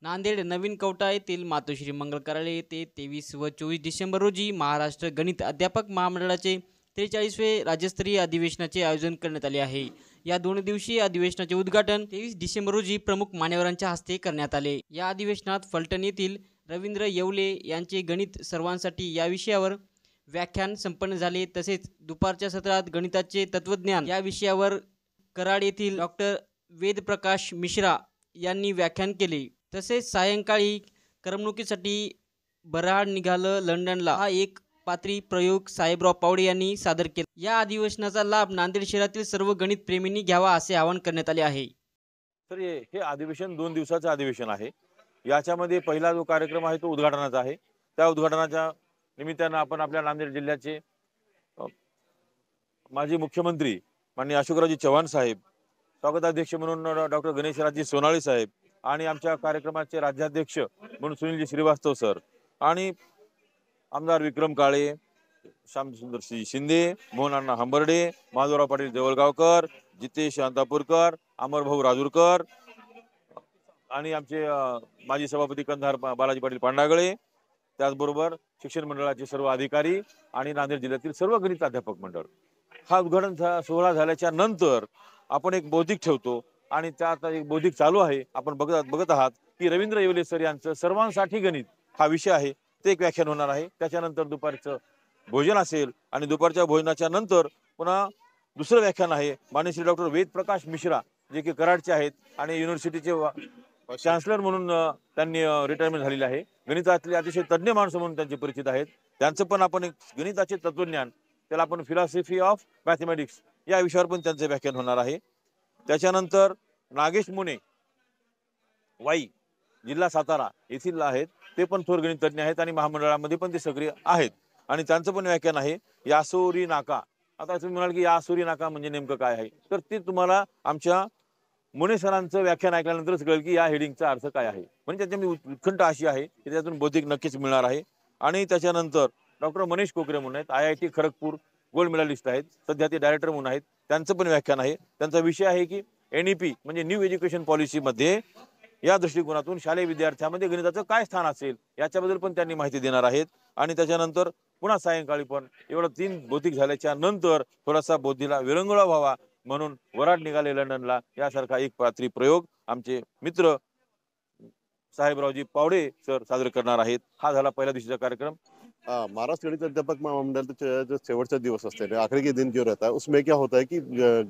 नांदेड नवीन कवठा येथील मातोश्री मंगल कार्यालय येथे 23 व 24 डिसेंबर रोजी महाराष्ट्र गणित अध्यापक महामंडळाचे 43वे राज्यस्तरीय अधिवेशनाचे आयोजन करण्यात आले आहे। या 2 दिवसीय अधिवेशनाचे उद्घाटन 23 डिसेंबर रोजी प्रमुख मान्यवरांच्या हस्ते करण्यात आले। या अधिवेशनात फलटण येथील रवींद्र येवले यांचे गणित सर्वांसाठी या विषयावर व्याख्यान संपन्न झाले। तसेच दुपारच्या सत्रात गणिताचे तत्वज्ञान या विषयावर कराड येथील डॉक्टर वेदप्रकाश मिश्रा यांनी व्याख्यान केले। तसेच सायंकाळी करमणुकीसाठी बऱ्हाड निघालं लंडनला हा एक पात्री प्रयोग साहेबराव पावडे यांनी सादर केला। या अधिवेशनाचा लाभ नांदेड शहरातील सर्व गणित प्रेमींनी घ्यावा असे आवाहन करण्यात आले आहे। तर हे अधिवेशन 2 दिवसाचे अधिवेशन आहे। याच्यामध्ये पहिला जो कार्यक्रम आहे तो उद्घाटनाचा आहे। त्या उद्घाटनाच्या निमित्तानं आपण आपल्या नांदेड जिल्ह्याचे माजी मुख्यमंत्री माननीय अशोकरावजी चव्हाण साहेब, स्वागताध्यक्ष म्हणून डॉक्टर गणेशरावजी सोनाळे साहेब आणि आमच्या कार्यक्रमाचे राज्याध्यक्ष म्हणून सुनीलजी श्रीवास्तव सर आणि आमदार विक्रम काळे, श्यामसुंदर शिंदे, मोहनअण्णा हंबर्डे, माधवराव पाटील जवळगावकर, जितेश अंतापूरकर, अमरभाऊ राजूरकर आणि आमचे माजी सभापती कंधार बालाजी पाटील पांडागळे, त्याचबरोबर शिक्षण मंडळाचे सर्व अधिकारी आणि नांदेड जिल्ह्यातील सर्व गणित अध्यापक मंडळ। हा उद्घाटन सोहळा झाल्याच्या नंतर आपण एक बौद्धिक ठेवतो आणि त्यात एक बौद्धिक चालू आहे। आपण बघत आहात की रवींद्र येवले सर यांचं सर्वांसाठी गणित हा विषय आहे, ते एक व्याख्यान होणार आहे। त्याच्यानंतर दुपारचं भोजन असेल आणि दुपारच्या भोजनाच्या नंतर पुन्हा दुसरं व्याख्यान आहे माननीय श्री डॉक्टर वेदप्रकाश मिश्रा, जे की कराडचे आहेत आणि युनिव्हर्सिटीचे चान्सलर म्हणून त्यांनी रिटायरमेंट झालेली आहे। गणितातले अतिशय तज्ञ माणसं म्हणून त्यांचे परिचित आहेत। त्यांचं पण आपण एक गणिताचे तत्वज्ञान, त्याला आपण फिलॉसॉफी ऑफ मॅथमॅटिक्स या विषयावर पण त्यांचे व्याख्यान होणार आहे। त्याच्यानंतर नागेश मुने वाई, जिल्हा सातारा येथील आहेत, ते पण थोर गणित तज्ञ आहेत आणि महामंडळामध्ये पण ते सक्रिय आहेत आणि त्यांचं पण व्याख्यान आहे यासोरी नाका। आता तुम्ही म्हणाल की यासोरी नाका म्हणजे नेमकं काय आहे, तर ते तुम्हाला आमच्या मुने सरांचं व्याख्यान ऐकल्यानंतरच कळेल की या हेडिंगचा अर्थ काय आहे। म्हणजे त्याच्यामध्ये उत्कंठ अशी आहे की त्यातून बौद्धिक नक्कीच मिळणार आहे। आणि त्याच्यानंतर डॉक्टर मनीष कोकरे म्हणून आहेत, IIT खरगपूर गोल्ड मेडलिस्ट आहेत, सध्या ते डायरेक्टर म्हणून आहेत, त्यांचं पण व्याख्यान आहे। त्यांचा विषय आहे की NEP म्हणजे न्यू एज्युकेशन पॉलिसीमध्ये या दृष्टिकोनातून शालेय विद्यार्थ्यांमध्ये गणिताचं काय स्थान असेल याच्याबद्दल पण त्यांनी माहिती देणार आहेत। आणि त्याच्यानंतर पुन्हा सायंकाळी पण एवढं 3 बौद्धिक झाल्याच्या नंतर थोडासा बौद्धीला विरंगुळा व्हावा म्हणून वराड निघाले लंडनला यासारखा एक पात्री प्रयोग आमचे मित्र साहेबरावजी पावडे सर सादर करणार आहेत। हा झाला पहिल्या दिवशीचा कार्यक्रम। महाराष्ट्र गणित अध्यापक महामंडल जो शेवटचा दिवस असते है, आखिरी के दिन जो रहता है, उसमें क्या होता है कि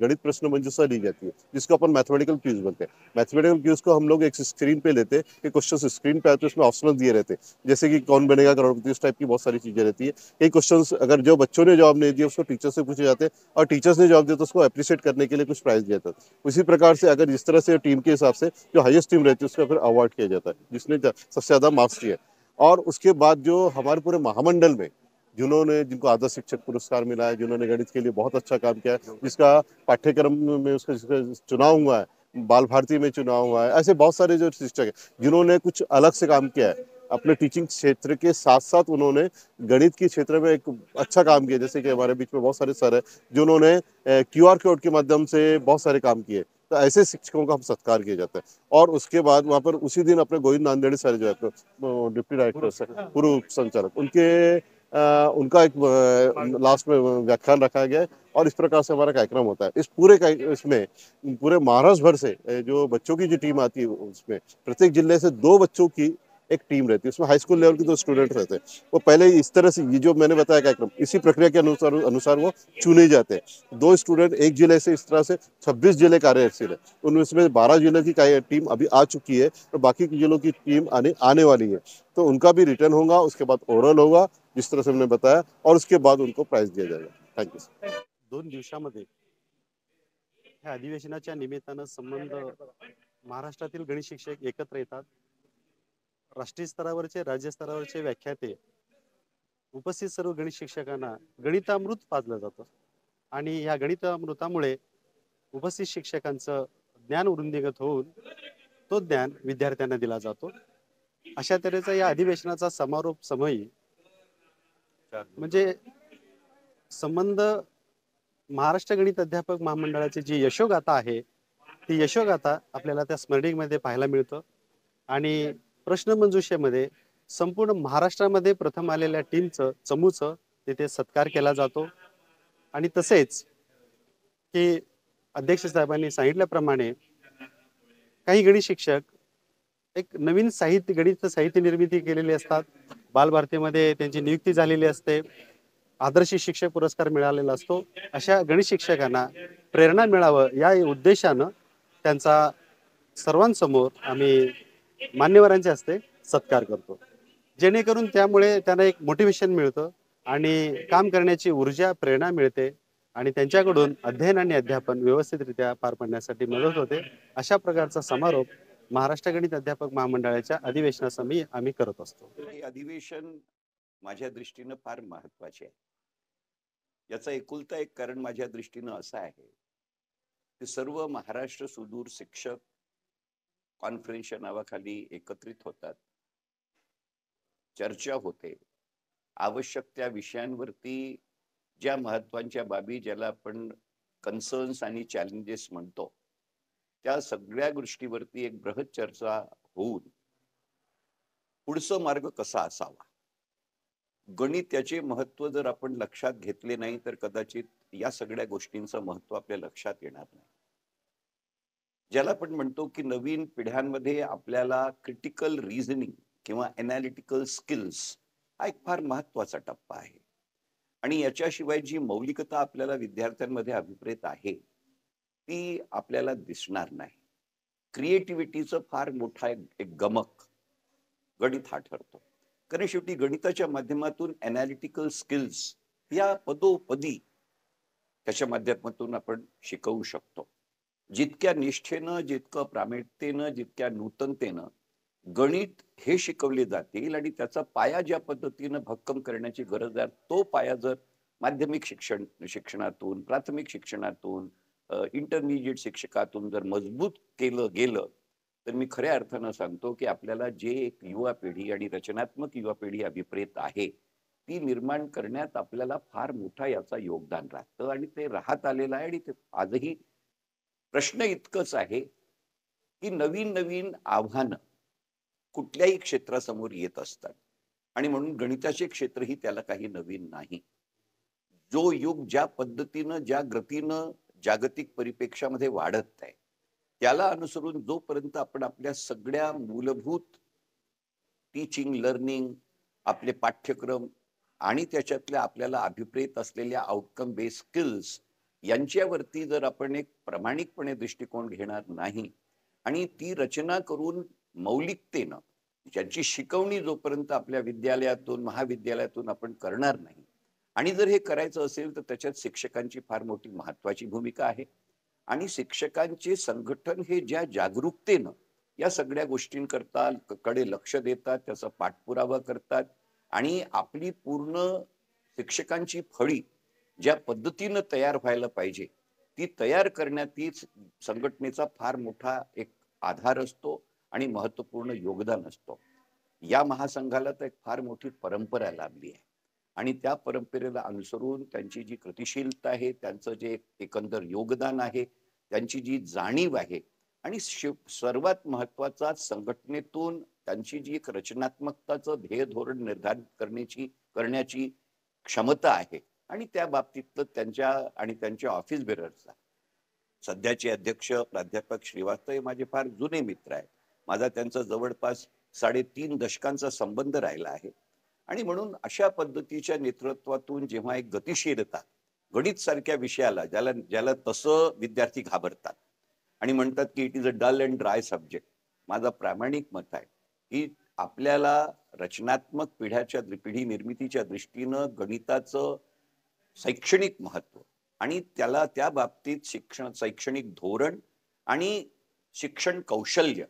गणित प्रश्न मंजूषा ली जाती है, जिसको अपन मैथमेटिकल क्यूज बोलते हैं। मैथमेटिकल क्यूज को हम लोग एक स्क्रीन पे लेते हैं कि क्वेश्चन स्क्रीन पे आते हैं, उसमें ऑप्शनल दिए रहते हैं, जैसे कि कौन बनेगा करोड़पति, इस टाइप की बहुत सारी चीजें रहती है। कई क्वेश्चन अगर जो बच्चों ने जवाब नहीं दिया उसको टीचर से पूछे जाते हैं और टीचर्स ने जवाब दिया तो उसको अप्रिशिएट करने के लिए कुछ प्राइज दिया जाता है। उसी प्रकार से अगर जिस तरह से टीम के हिसाब से जो हाईएस्ट टीम रहती है उसका फिर अवार्ड किया जाता है, जिसने सबसे ज्यादा मार्क्स दिए। और उसके बाद जो हमारे पूरे महामंडल में जिनको आदर्श शिक्षक पुरस्कार मिला है, जिन्होंने गणित के लिए बहुत अच्छा काम किया है, जिसका पाठ्यक्रम में उसका चुनाव हुआ है, बाल भारती में चुनाव हुआ है, ऐसे बहुत सारे जो शिक्षक हैं जिन्होंने कुछ अलग से काम किया है अपने टीचिंग क्षेत्र के साथ साथ, उन्होंने गणित के क्षेत्र में एक अच्छा काम किया। जैसे कि हमारे बीच में बहुत सारे सर हैं जिन्होंने QR कोड के माध्यम से बहुत सारे काम किए, तो ऐसे शिक्षकों का हम सत्कार किया जाता है। और उसके बाद वहाँ पर उसी दिन अपने गोविंद नांदेड़ी सर जो है डिप्टी डायरेक्टर पूर्व संचालक, उनका एक लास्ट में व्याख्यान रखा गया है और इस प्रकार से हमारा कार्यक्रम होता है। इस पूरे इसमें पूरे महाराष्ट्र भर से जो बच्चों की जो टीम आती है, उसमें प्रत्येक जिले से 2 बच्चों की एक टीम रहती है, उसमें हाई स्कूल लेवल के 2 स्टूडेंट रहते हैं। वो पहले इस तरह से ये जो मैंने बताया कार्यक्रम, इसी प्रक्रिया के अनुसार वो चुने जाते हैं। 2 स्टूडेंट एक जिले से, इस तरह से 26 जिले कार्यशील है, उनमें 12 जिलों की टीम अभी आ चुकी है और बाकी की जिलों की टीम आने वाली है। तो उनका भी रिटर्न होगा, उसके बाद ओरल होगा जिस तरह से हमने बताया, और उसके बाद उनको प्राइज दिया जाएगा। Thank you sir. 2 दिवसामध्ये ह्या अधिवेशनाच्या निमित्तानं संबंध महाराष्ट्रातील गणित शिक्षक एकत्र येतात। राष्ट्रीय स्तरावरचे, राज्य स्तरावरचे व्याख्याते, उपस्थित सर्व गणित शिक्षकांना गणितामृत पाजलं जातं आणि या गणितामृतामुळे उपस्थित शिक्षकांचं ज्ञान वृद्धिंगत होऊन तो ज्ञान विद्यार्थ्यांना दिला जातो। अशा तऱ्हेचा या अधिवेशनाचा समारोप समयी म्हणजे संबंध महाराष्ट्र गणित अध्यापक महामंडळाची जी यशोगाथा आहे, ती यशोगाथा आपल्याला त्या स्मरणिकेमध्ये पाहायला मिळतं आणि प्रश्नमंजुषेमध्ये संपूर्ण महाराष्ट्रामध्ये प्रथम आलेल्या टीमचं चमूचं तिथे सत्कार केला जातो. आणि तसेच की अध्यक्ष साहेबांनी सांगितल्याप्रमाणे काही गणित शिक्षक एक नवीन गणित साहित्य निर्मिती केलेली असतात. बालभारतीमध्ये त्यांची नियुक्ती झालेली असते. आदर्श शिक्षक पुरस्कार मिळालेला असतो. अशा गणित शिक्षकांना प्रेरणा मिळावं या उद्देशानं त्यांचा सर्वांसमोर आम्ही मान्यवरांच्या हस्ते सत्कार करतो, जेणेकरून त्यामुळे त्यांना एक मोटिवेशन मिळतं आणि काम करण्याची ऊर्जा प्रेरणा मिळते आणि त्यांच्याकडून अध्ययन आणि अध्यापन व्यवस्थितरित्या पार पाडण्यासाठी मदत होते. अशा प्रकारचा समारोप महाराष्ट्र गणित अध्यापक महामंडळाच्या अधिवेशनासमयी आम्ही करत असतो. हे अधिवेशन माझ्या दृष्टीनं फार महत्वाचे आहे. याचं एकुलता एक कारण माझ्या दृष्टीनं असं आहे की सर्व महाराष्ट्र सुदूर शिक्षक कॉन्फरन्सच्या नावाखाली एकत्रित होतात, चर्चा होते, आवश्यक त्या विषयांवरती ज्या महत्वाच्या बाबी ज्याला आपण कन्सर्न्स आणि चॅलेंजेस म्हणतो त्या सगळ्या गोष्टीवरती एक बृहत चर्चा होऊन पुढचा मार्ग कसा असावा. गणित याचे महत्व जर आपण लक्षात घेतले नाही तर कदाचित या सगळ्या गोष्टींचं महत्व आपल्या लक्षात येणार नाही. ज्याला आपण म्हणतो की नवीन पिढ्यांमध्ये आपल्याला क्रिटिकल रिझनिंग किंवा एनालिटिकल स्किल्स हा एक फार महत्वाचा टप्पा आहे. आणि याच्याशिवाय जी मौलिकता आपल्याला विद्यार्थ्यांमध्ये अभिप्रेत आहे ती आपल्याला दिसणार नाही. क्रिएटिव्हिटीचं फार मोठा एक गमक गणित हा ठरतो. कारण शेवटी गणिताच्या माध्यमातून एनालिटिकल स्किल्स या पदोपदी त्याच्या माध्यमातून आपण शिकवू शकतो. जितक्या निष्ठेनं, जितकं प्रामाणिकतेनं, जितक्या नूतनतेनं गणित हे शिकवले जातील आणि त्याचा पाया ज्या पद्धतीनं भक्कम करण्याची गरज आहे तो पाया जर माध्यमिक शिक्षणातून, प्राथमिक शिक्षणातून, इंटरमिजिएट शिक्षकातून जर मजबूत केलं गेलं तर मी खऱ्या अर्थानं सांगतो की आपल्याला जे एक युवा पिढी आणि रचनात्मक युवा पिढी अभिप्रेत आहे ती निर्माण करण्यात आपल्याला फार मोठा याचा योगदान राहतं आणि ते राहत आलेलं आहे. आणि ते आजही प्रश्न इतकंच आहे की नवीन नवीन आव्हानं कुठल्याही क्षेत्रासमोर येत असतात आणि म्हणून गणिताचे क्षेत्रही त्याला काही नवीन नाही. जो युग ज्या पद्धतीनं, ज्या गतीनं जागतिक परिप्रेक्षामध्ये वाढत आहे त्याला अनुसरून जोपर्यंत आपण आपल्या सगळ्या मूलभूत टीचिंग, लर्निंग, आपले पाठ्यक्रम आणि त्याच्यातल्या आपल्याला अभिप्रेत असलेल्या आउटकम बेस्ड स्किल्स यांच्यावरती जर आपण एक प्रामाणिकपणे दृष्टिकोन घेणार नाही आणि ती रचना करून मौलिकतेनं ज्यांची शिकवणी जोपर्यंत आपल्या विद्यालयातून, महाविद्यालयातून आपण करणार नाही आणि जर हे करायचं असेल तर त्याच्यात शिक्षकांची फार मोठी महत्वाची भूमिका आहे. आणि शिक्षकांचे संघटन हे ज्या जागरूकतेनं या सगळ्या गोष्टींकरता कडे लक्ष देतात, त्याचा पाठपुरावा करतात आणि आपली पूर्ण शिक्षकांची फळी ज्या पद्धतीनं तयार व्हायला पाहिजे ती तयार करण्यात तीच संघटनेचा फार मोठा एक आधार असतो आणि महत्वपूर्ण योगदान असतो. या महासंघाला तर एक फार मोठी परंपरा लाभली आहे आणि त्या परंपरेला अनुसरून त्यांची जी कृतिशीलता आहे, त्यांचं जे एकंदर योगदान आहे, त्यांची जी जाणीव आहे आणि सर्वात महत्वाचा संघटनेतून त्यांची जी एक रचनात्मकताचं ध्येय धोरण निर्धारित करण्याची क्षमता आहे आणि त्या बाबतीतलं त्यांच्या आणि त्यांच्या ऑफिस बेरर्सचा सध्याचे अध्यक्ष प्राध्यापक श्रीवास्तव हे माझे फार जुने मित्र आहेत. माझा त्यांचा जवळपास 3.5 दशकांचा संबंध राहिला आहे आणि म्हणून अशा पद्धतीच्या नेतृत्वातून जेव्हा एक गतिशीलता गणित सारख्या विषयाला ज्याला तसं विद्यार्थी घाबरतात आणि म्हणतात की it is a dull and dry subject, माझा प्रामाणिक मत आहे की आपल्याला रचनात्मक पिढी निर्मितीच्या दृष्टीनं गणिताचं शैक्षणिक महत्व आणि त्याला त्या बाबतीत शैक्षणिक धोरण आणि शिक्षण कौशल्य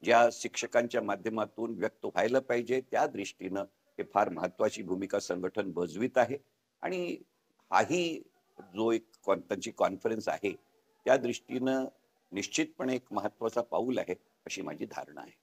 ज्या शिक्षकांच्या माध्यमातून व्यक्त व्हायला पाहिजे त्या दृष्टीनं हे फार महत्वाची भूमिका संघटन बजवीत आहे. आणि हाही जो एक त्यांची कॉन्फरन्स आहे त्या दृष्टीनं निश्चितपणे एक महत्वाचा पाऊल आहे अशी माझी धारणा आहे.